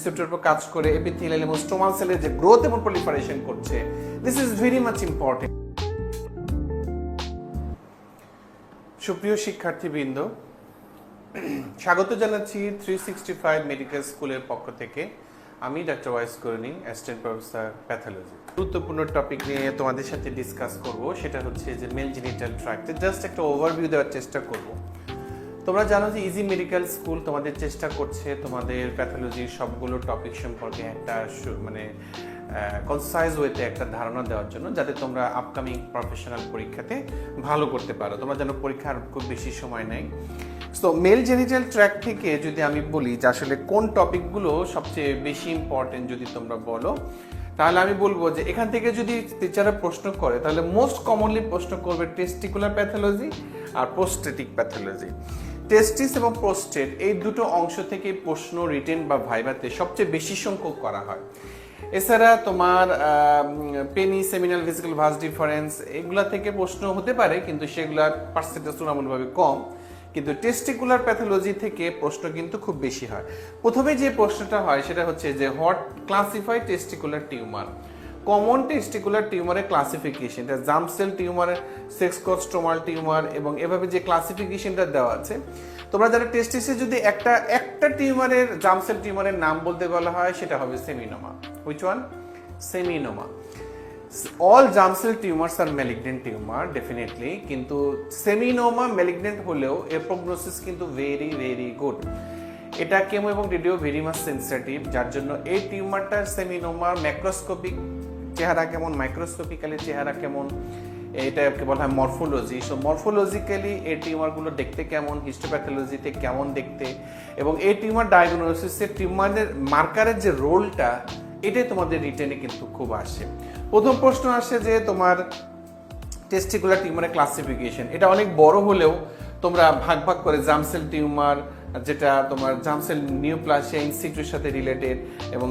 রিসেপ্টরের উপর কাজ করে এপিথেলিয়াল এবং স্টোমাল সেলের যে গ্রোথ এবং প্রলিফারেশন করছে। This is very much important. সুপ্রিয় শিক্ষার্থীবৃন্দ, স্বাগত জানাচ্ছি 365 মেডিকেল স্কুলের পক্ষ থেকে। আমি ডাক্তার ওয়াইস করণী, অ্যাসিস্ট্যান্ট প্রফেসর প্যাথোলজি। গুরুত্বপূর্ণ টপিক নিয়ে তোমাদের সাথে ডিসকাস করব, সেটা হচ্ছে যে মেল জেনিটাল ট্র্যাক্ট। জাস্ট একটা ওভারভিউ দেওয়ার চেষ্টা করব। তোমরা জানো যে ইজি মেডিকেল স্কুল তোমাদের চেষ্টা করছে তোমাদের প্যাথোলজির সবগুলো টপিক সম্পর্কে একটা কনসাইজ ওয়েতে একটা ধারণা দেওয়ার জন্য, যাতে তোমরা আপকামিং প্রফেশনাল পরীক্ষাতে ভালো করতে পারো। তোমরা যেন পরীক্ষার খুব বেশি সময় নেই। সো মেল জেনিটাল ট্র্যাক্ট থেকে যদি আমি বলি যে আসলে কোন টপিকগুলো সবচেয়ে বেশি ইম্পর্টেন্ট যদি তোমরা বলো, তাহলে আমি বলবো যে এখান থেকে যদি টিচাররা প্রশ্ন করে তাহলে মোস্ট কমনলি প্রশ্ন করবে টেস্টিকুলার প্যাথোলজি আর প্রোস্টেটিক প্যাথোলজি। টেস্টিস এবং প্রোস্টেট এই দুটো অংশ থেকে প্রশ্ন রিটেন বা ভাইভাতে সবচেয়ে বেশি সংখ্যক করা হয়। এছাড়া তোমার Penney, seminal vesicle vas deferens এগুলা থেকে প্রশ্ন হতে পারে, কিন্তু সেগুলার পার্সেন্টেজ তুলনামূলকভাবে কম। কিন্তু টেস্টিকুলার প্যাথোলজি থেকে প্রশ্ন কিন্তু খুব বেশি হয়। প্রথমে যে প্রশ্নটা হয় সেটা হচ্ছে যে what classify testicular tumour. Common testicular টিউমারের ক্লাসিফিকেশন, এটা jump cell tumour, sex stromal tumour এবং এভাবে যে ক্লাসিফিকেশনটা দেওয়া আছে। তোমরা যারা টেস্টিসে যদি একটা টিউমারের জাম্প সেল টিউমারের নাম বলতে বলা হয়, সেটা হবে seminoma. Which one? Seminoma. All germ cell tumours আর ম্যালিগনেন্ট টিউমার ডেফিনেটলি, কিন্তু সেমিনোমা ম্যালিগনেন্ট হলেও এর প্রগনোসিস কিন্তু ভেরি ভেরি গুড। এটা কেমো এবং রেডিও ভেরি মাচ সেন্সিটিভ, যার জন্য এই টিউমারটার সেমিনোমার ম্যাক্রোস্কোপিক চেহারা কেমন, মাইক্রোস্কোপিক্যালি চেহারা কেমন, এটাকে বলা হয় মরফোলজি। সো মরফোলজিক্যালি এই টিউমারগুলো দেখতে কেমন, হিস্টোপ্যাথোলজিতে কেমন দেখতে, এবং এই টিউমার ডায়াগনোসিসে টিউমারের মার্কারের যে রোলটা, এটাই তোমাদের রিটেনে কিন্তু খুব আসে। প্রথম প্রশ্ন আসে যে তোমার টেস্টিকুলার টিউমারের ক্লাসিফিকেশন। এটা অনেক বড় হলেও তোমরা ভাগ ভাগ করে জার্ম সেল টিউমার, যেটা তোমার জার্ম সেল নিউপ্লাসিয়া ইনসিটুর সাথে রিলেটেড এবং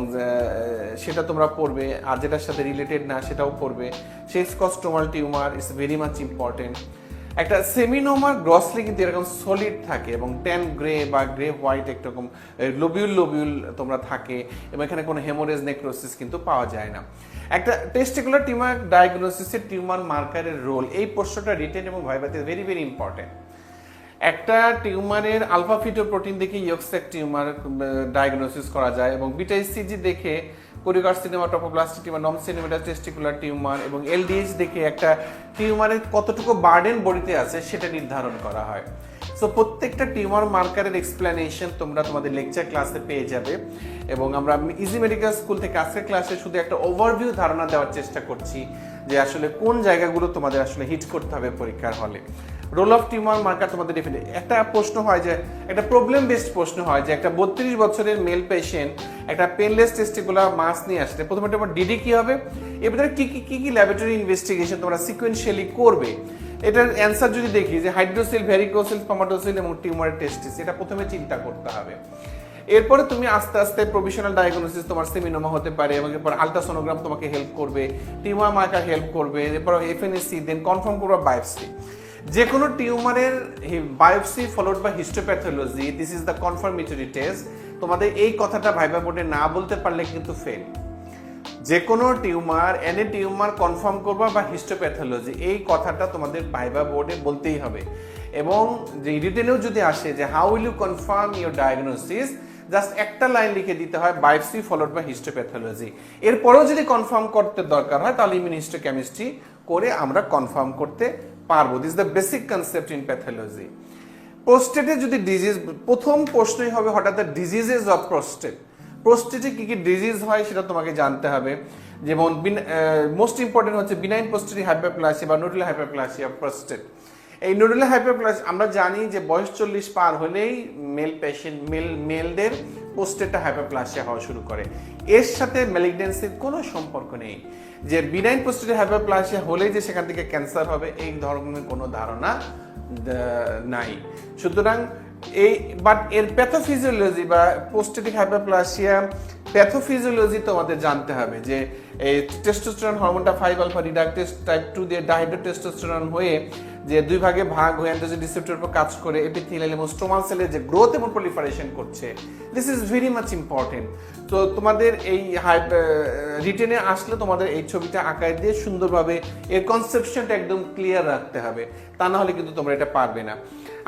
সেটা তোমরা পড়বে, আর যেটার সাথে রিলেটেড না সেটাও পড়বে। Sex stromal tumour is very much important. একটা সেমিনোমার গ্রসলি কিন্তু এরকম সলিড থাকে এবং ট্যান গ্রে বা গ্রে হোয়াইট একরকম লোবিউল তোমরা থাকে, এবং এখানে কোনো হেমোরেজ নেক্রোসিস কিন্তু পাওয়া যায় না। একটা টেস্টিকুলার টিউমার ডায়াগনোসিসের টিউমার মার্কারের রোল, এই প্রশ্নটা রিটেন এবং ভাইভাতে ভেরি ভেরি ইম্পর্টেন্ট। একটা টিউমারের আলফা ফিটোপ্রোটিন দেখে ইয়কস্যাক টিউমার ডায়াগনোসিস করা যায়, এবং বিটা ইসিজি দেখে কোরিওকার্সিনোমা, ট্রফোব্লাস্টিক টিউমার, নন সেন্টিমিটার টেস্টিকুলার টিউমার, এবং এলডিএইচ দেখে একটা টিউমারের কতটুকু বার্ডেন বডিতে আছে সেটা নির্ধারণ করা হয়। সো প্রত্যেকটা টিউমার মার্কারের এক্সপ্লেনেশন তোমরা তোমাদের লেকচার ক্লাসে পেয়ে যাবে, এবং আমরা ইজি মেডিকেল স্কুল থেকে আজকের ক্লাসে শুধু একটা ওভারভিউ ধারণা দেওয়ার চেষ্টা করছি যে আসলে কোন জায়গাগুলো তোমাদের আসলে হিট করতে হবে পরীক্ষার হলে। রোল অফ টিউমার মার্কার তোমাদের ডেফিনেট একটা প্রশ্ন হয়, যে একটা প্রবলেম বেসড প্রশ্ন হয় যে একটা 32 বছরের মেল পেশেন্ট একটা পেনলেস টেস্টিকুলার মাস নিয়ে আসলে প্রথমে তোমার ডিডি কি হবে, এর ভিতরে কি ল্যাবরেটরি ইনভেস্টিগেশন তোমরা সিকোয়েন্সিয়ালি করবে। এটার অ্যান্সার যদি দেখি যে হাইড্রোসিল, ভ্যারিকোসিল, স্পামাটোসিল এবং টিউমারের টেস্টিস, এটা প্রথমে চিন্তা করতে হবে। এরপরে তুমি আস্তে আস্তে প্রভিশনাল ডায়াগনোসিস, তোমার সেমিনোমা হতে পারে, এবং এরপর আলট্রাসোনোগ্রাম তোমাকে হেল্প করবে, টিউমার মার্কার হেল্প করবে, এরপর এফএনএসি, দেন কনফার্ম করবা বায়োপসি। যে কোনো টিউমারের biopsy followed by histopathology, this is the confirmatory test. তোমাদের এই কথাটা ভাইবা বোর্ডে না বলতে পারলে কিন্তু ফেল। যে কোনো টিউমার, এনি টিউমার কনফার্ম করবা বা হিস্টোপ্যাথোলজি, এই কথাটা তোমাদের ভাইবা বোর্ডে বলতেই হবে। এবং যে রিটেনেও যদি আসে যে how will you confirm your diagnosis, just একটা লাইন লিখে দিতে হয়, বায়োপসি ফলোড বাই হিস্টোপ্যাথোলজি। এরপরেও যদি কনফার্ম করতে দরকার হয় তাহলে ইমিউনোহিস্টোকেমিস্ট্রি করে আমরা কনফার্ম করতে পারবো। This the basic concept in pathology. প্রোস্টেটে যদি ডিজিজ, প্রথম প্রশ্নই হবে হঠাৎ ডিজিজেস অফ প্রোস্টেট। প্রোস্টেটে কি কি ডিজিজ হয় সেটা তোমাকে জানতে হবে। যেমন মোস্ট ইম্পর্টেন্ট হচ্ছে বিনাইন প্রোস্টেটিক হাইপারপ্লাসিয়া বা নোডুলার হাইপারপ্লাসিয়া প্রোস্টেট। এই নোডুলার হাইপারপ্লাসিয়া আমরা জানি যে বয়স 40 পার হলেই মেলদের প্রোস্টেটটা হাইপারপ্লাসিয়া হওয়া শুরু করে। এর সাথে ম্যালিগন্যান্সির কোনো সম্পর্ক নেই, যে বিনাইন প্রোস্টেটিক হাইপারপ্লাসিয়া হলেই যে সেখান থেকে ক্যান্সার হবে এই ধরনের কোনো ধারণা নাই। সুতরাং এই বাট এর প্যাথোফিজিওলজি বা পোস্টেটিক হাইপারপ্লাসিয়া প্যাথোফিজিওলজি তোমাদের জানতে হবে যে এই টেস্টোস্টেরন হরমোনটা 5 আলফা রিডাক্টেজ টাইপ 2 দিয়ে ডাইহাইড্রোটেস্টোস্টেরন হয়ে যে দুই ভাগে ভাগ হয়ে অ্যান্ড্রোজেন রিসেপ্টরের উপর কাজ করে এপিথেলিয়াল এবং স্ট্রোমাল সেলের যে গ্রোথ এবং প্রলিফারেশন করছে, this is very much important. তো তোমাদের এই রিটেনে আসলে তোমাদের এই ছবিটা আঁকায় দিয়ে সুন্দরভাবে এর কনসেপশনটা একদম ক্লিয়ার রাখতে হবে, তা না হলে কিন্তু তোমরা এটা পারবে না।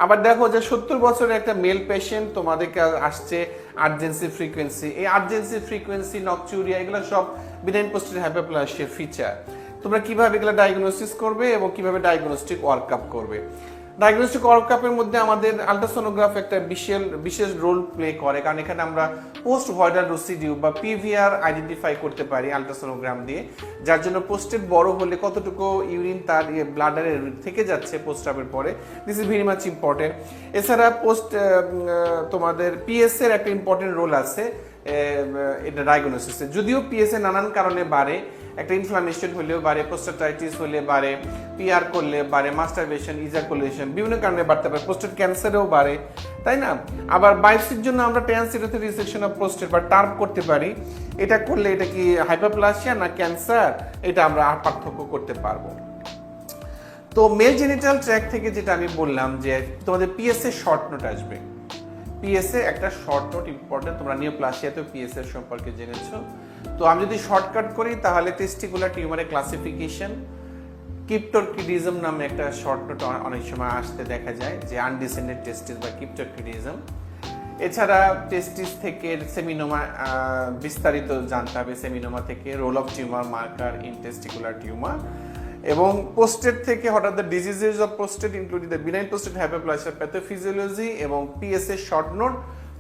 আবার দেখো যে 70 বছরের একটা মেল পেশেন্ট তোমাদেরকে আসছে আর্জেন্সি ফ্রিকোয়েন্সি, এই আর্জেন্সি ফ্রিকোয়েন্সি নকচুরিয়া এগুলো সব বিনাইন পোস্টেটিক হাইপারপ্লাসিয়ার ফিচার। তোমরা কিভাবে এগুলো ডায়াগনোসিস করবে এবং কিভাবে ডায়াগনস্টিক ওয়ার্কআপ করবে। ডায়াগনস্টিক ওয়ার্কআপের মধ্যে আমাদের আলট্রাসোনোগ্রাফ একটা বিশেষ রোল প্লে করে, কারণ এখানে আমরা পোস্ট ভয়েডাল রেসিডিউ বা পিভিআর আইডেন্টিফাই করতে পারি আলট্রাসোনোগ্রাম দিয়ে, যার জন্য পোস্টেট বড় হলে কতটুকু ইউরিন তার ব্লাডারে থেকে যাচ্ছে পোস্টআপের পরে, this is very much important. এছাড়া তোমাদের পিএস এর একটা ইম্পর্টেন্ট রোল আছে এটা ডায়াগনোসিসে, যদিও পিএসএ নানান কারণে বাড়ে, একটা ইনফ্লামেশন হলেও বাড়ে, প্রোস্টাটাইটিস হলে বাড়ে, পিআর করলে বাড়ে, মাস্টারবেশন, ইজাকুলেশন বিভিন্ন কারণে বাড়তে পারে, প্রোস্টেট ক্যান্সারেও বাড়ে, তাই না? আবার বায়োপসির জন্য আমরা ট্রান্সিটোথি রিসেকশন অফ প্রোস্টেট বা টার্প করতে পারি, এটা করলে এটা কি হাইপারপ্লাসিয়া না ক্যান্সার, এটা আমরা পার্থক্য করতে পারবো। তো মেল জেনিটাল ট্র্যাক্ট থেকে যেটা আমি বললাম যে তোমাদের পিএসএ শর্ট নোট আসবে, পিএসএ একটা শর্ট নোট ইম্পর্টেন্ট, তোমরা নিওপ্লাসিয়াতেও পিএসএ সম্পর্কে জেনেছো। তো আমি যদি শর্টকাট করি তাহলে টেস্টিকুলার টিউমারের ক্লাসিফিকেশন, কিপ্টোরকিডিজম নামে একটা শর্ট নোট অনেক সময় আসতে দেখা যায়, যে আনডিসেন্ডেড টেস্টিস বা কিপ্টোরকিডিজম। এছাড়া টেস্টিস থেকে সেমিনোমা বিস্তারিত জানতে হবে, সেমিনোমা থেকে role of tumour marker in testicular tumour, এবং পোস্টেট থেকে হঠাৎ the diseases of prostate including the benign prostate hyperplasia pathophysiology এবং পিএসএ শর্ট নোট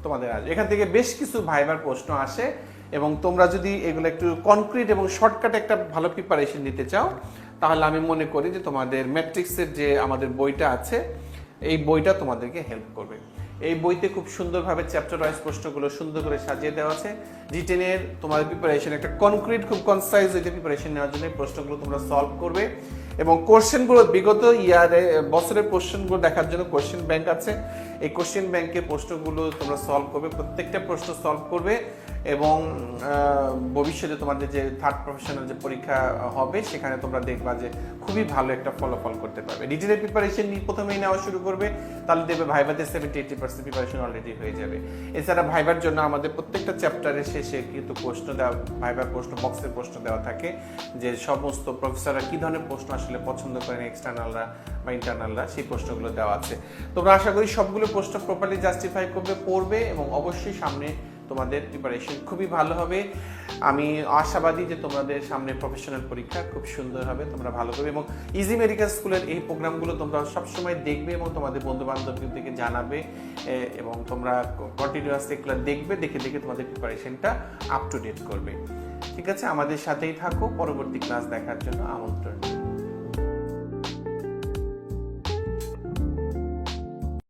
তোমাদের আসবে। এখান থেকে বেশ কিছু ভাইবার প্রশ্ন আসে, এবং তোমরা যদি এগুলো একটু কনক্রিট এবং শর্টকাট একটা ভালো প্রিপারেশন নিতে চাও তাহলে আমি মনে করি যে তোমাদের ম্যাট্রিক্সের যে আমাদের বইটা আছে এই বইটা তোমাদেরকে হেল্প করবে। এই বইতে খুব সুন্দরভাবে চ্যাপ্টার ওয়াইজ প্রশ্নগুলো সুন্দর করে সাজিয়ে দেওয়া আছে। রিটেনের তোমাদের প্রিপারেশন একটা কনক্রিট খুব কনসাইজ হইতে প্রিপারেশন নেওয়ার জন্য প্রশ্নগুলো তোমরা সলভ করবে, এবং কোশ্চেনগুলো বিগত ইয়ারে বছরের কোশ্চেনগুলো দেখার জন্য কোশ্চেন ব্যাংক আছে, এই কোশ্চেন ব্যাংকের প্রশ্নগুলো তোমরা সলভ করবে, প্রত্যেকটা প্রশ্ন সলভ করবে, এবং ভবিষ্যতে তোমাদের যে থার্ড প্রফেশনাল যে পরীক্ষা হবে সেখানে তোমরা দেখবা যে খুবই ভালো একটা ফলাফল করতে পারবে। রিটেনের প্রিপারেশন প্রথমেই নেওয়া শুরু করবে, তাহলে দেখবে ভাইভাতে 70-80% প্রিপারেশন অলরেডি হয়ে যাবে। এছাড়া ভাইবার জন্য আমাদের প্রত্যেকটা চ্যাপ্টারের শেষে কিন্তু প্রশ্ন দেওয়া, ভাইবার প্রশ্ন বক্সের প্রশ্ন দেওয়া থাকে, যে সমস্ত প্রফেসররা কী ধরনের প্রশ্ন আসলে পছন্দ করেন, এক্সটার্নালরা বা ইন্টারনালরা, সেই প্রশ্নগুলো দেওয়া আছে। তোমরা আশা করি সবগুলো প্রশ্ন প্রপারলি জাস্টিফাই করবে, পড়বে, এবং অবশ্যই সামনে তোমাদের প্রিপারেশন খুবই ভালো হবে। আমি আশাবাদী যে তোমাদের সামনে প্রফেশনাল পরীক্ষা খুব সুন্দর হবে, তোমরা ভালো করবে, এবং ইজি মেডিকেল স্কুলের এই প্রোগ্রামগুলো তোমরা সবসময় দেখবে এবং তোমাদের বন্ধু বান্ধবদেরকে জানাবে, এবং তোমরা কন্টিনিউয়াসলি এগুলো দেখবে, দেখে দেখে তোমাদের প্রিপারেশনটা আপ টু ডেট করবে। ঠিক আছে, আমাদের সাথেই থাকো, পরবর্তী ক্লাস দেখার জন্য আমন্ত্রণ।